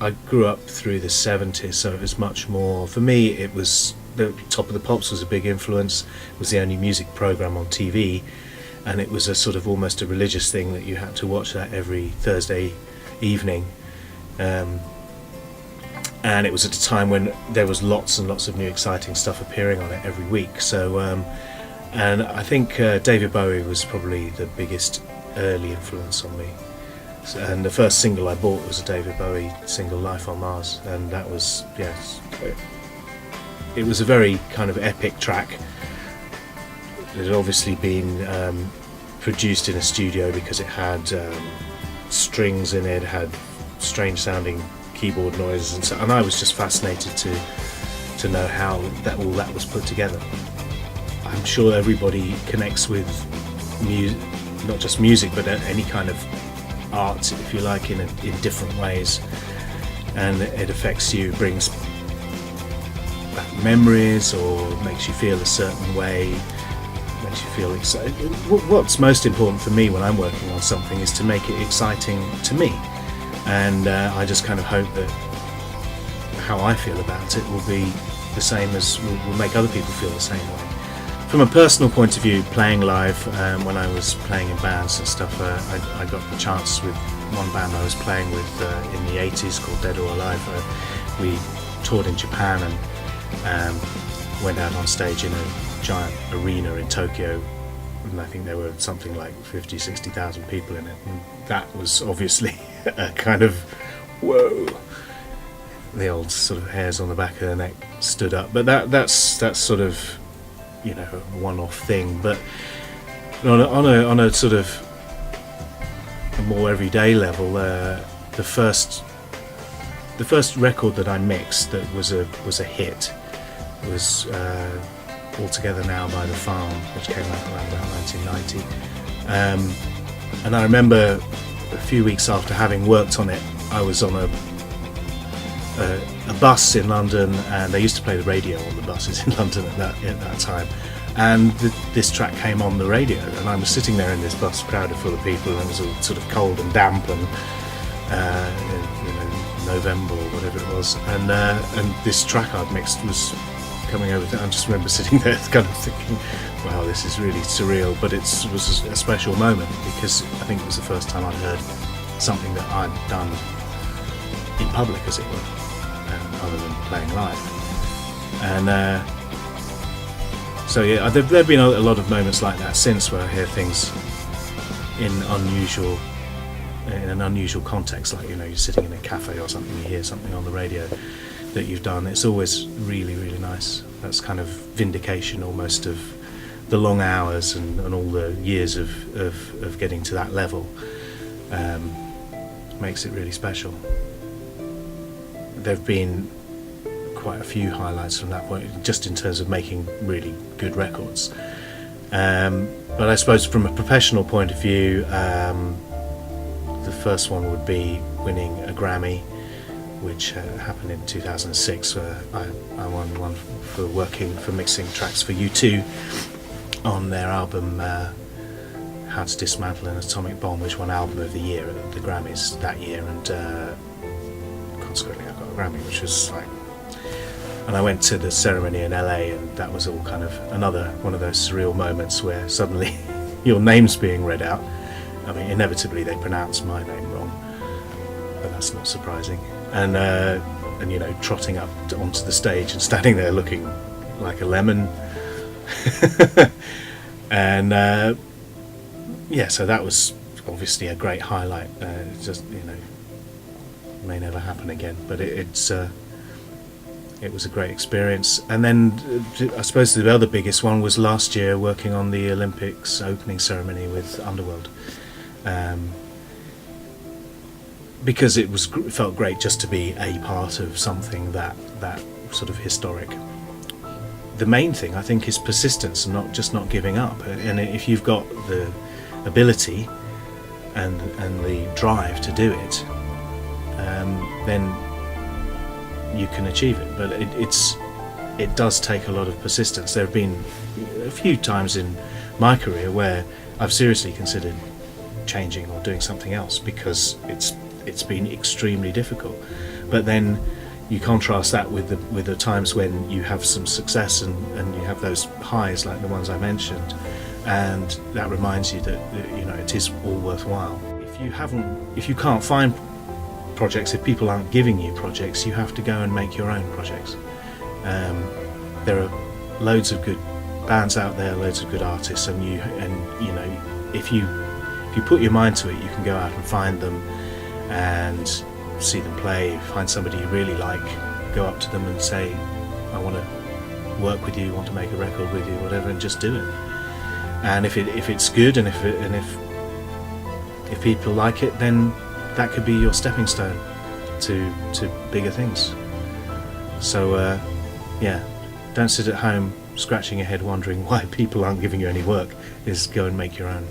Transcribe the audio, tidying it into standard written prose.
I grew up through the 70s, so it was much more, for me it was, the Top of the Pops was a big influence. It was the only music program on TV, and it was a sort of almost a religious thing that you had to watch that every Thursday evening. And it was at a time when there was lots and lots of new exciting stuff appearing on it every week. So and I think David Bowie was probably the biggest early influence on me. And the first single I bought was a David Bowie single, Life on Mars, and that was, yes, it was a very kind of epic track. It had obviously been produced in a studio because it had strings in it, had strange sounding keyboard noises, and I was just fascinated to know how all that was put together. I'm sure everybody connects with not just music, but any kind of art, if you like, in different ways, and it affects you, brings back memories, or makes you feel a certain way, makes you feel excited. What's most important for me when I'm working on something is to make it exciting to me, and I just kind of hope that how I feel about it will be the same as will make other people feel the same way. From a personal point of view, playing live, when I was playing in bands and stuff, I got the chance with one band I was playing with in the 80s called Dead or Alive. We toured in Japan and went out on stage in a giant arena in Tokyo, and I think there were something like 50,000-60,000 people in it, and that was obviously a kind of whoa. The old sort of hairs on the back of the neck stood up, but that's sort of, you know, a one-off thing. But on a sort of a more everyday level, the first record that I mixed that was a hit was All Together Now by The Farm, which came out around about 1990, and I remember a few weeks after having worked on it, I was on a bus in London, and they used to play the radio on the buses in London at that time, and this track came on the radio, and I was sitting there in this bus crowded full of people, and it was all sort of cold and damp, and November or whatever it was, and this track I'd mixed was coming over. I just remember sitting there kind of thinking, wow, this is really surreal, but it was a special moment because I think it was the first time I'd heard something that I'd done in public, as it were, other than playing live. And so yeah, there've been a lot of moments like that since, where I hear things in an unusual context, like, you know, you're sitting in a cafe or something, you hear something on the radio that you've done. It's always really, really nice. That's kind of vindication almost of the long hours and all the years of getting to that level. Makes it really special. There've been quite a few highlights from that point, just in terms of making really good records. But I suppose from a professional point of view, the first one would be winning a Grammy, which happened in 2006, where I won one for mixing tracks for U2 on their album How to Dismantle an Atomic Bomb, which won Album of the Year at the Grammys that year, and consequently I got a Grammy, which was like... And I went to the ceremony in LA, and that was all kind of another one of those surreal moments where suddenly your name's being read out. I mean, inevitably they pronounce my name wrong, but that's not surprising. And you know, trotting up onto the stage and standing there looking like a lemon. And yeah, so that was obviously a great highlight. Just, you know, may never happen again, but it was a great experience. And then I suppose the other biggest one was last year, working on the Olympics opening ceremony with Underworld. Because it felt great just to be a part of something that sort of historic. The main thing, I think, is persistence and not giving up. And if you've got the ability and the drive to do it, then you can achieve it. But it does take a lot of persistence. There have been a few times in my career where I've seriously considered changing or doing something else because it's been extremely difficult. But then you contrast that with the times when you have some success and you have those highs like the ones I mentioned, and that reminds you that it is all worthwhile. If you can't find projects, if people aren't giving you projects, you have to go and make your own projects. There are loads of good bands out there, loads of good artists, and if you put your mind to it, you can go out and find them and see them play, find somebody you really like, go up to them and say, I want to work with you, want to make a record with you, whatever, and just do it. And if it's good, and if people like it, then that could be your stepping stone to bigger things. So don't sit at home scratching your head wondering why people aren't giving you any work. Is go and make your own.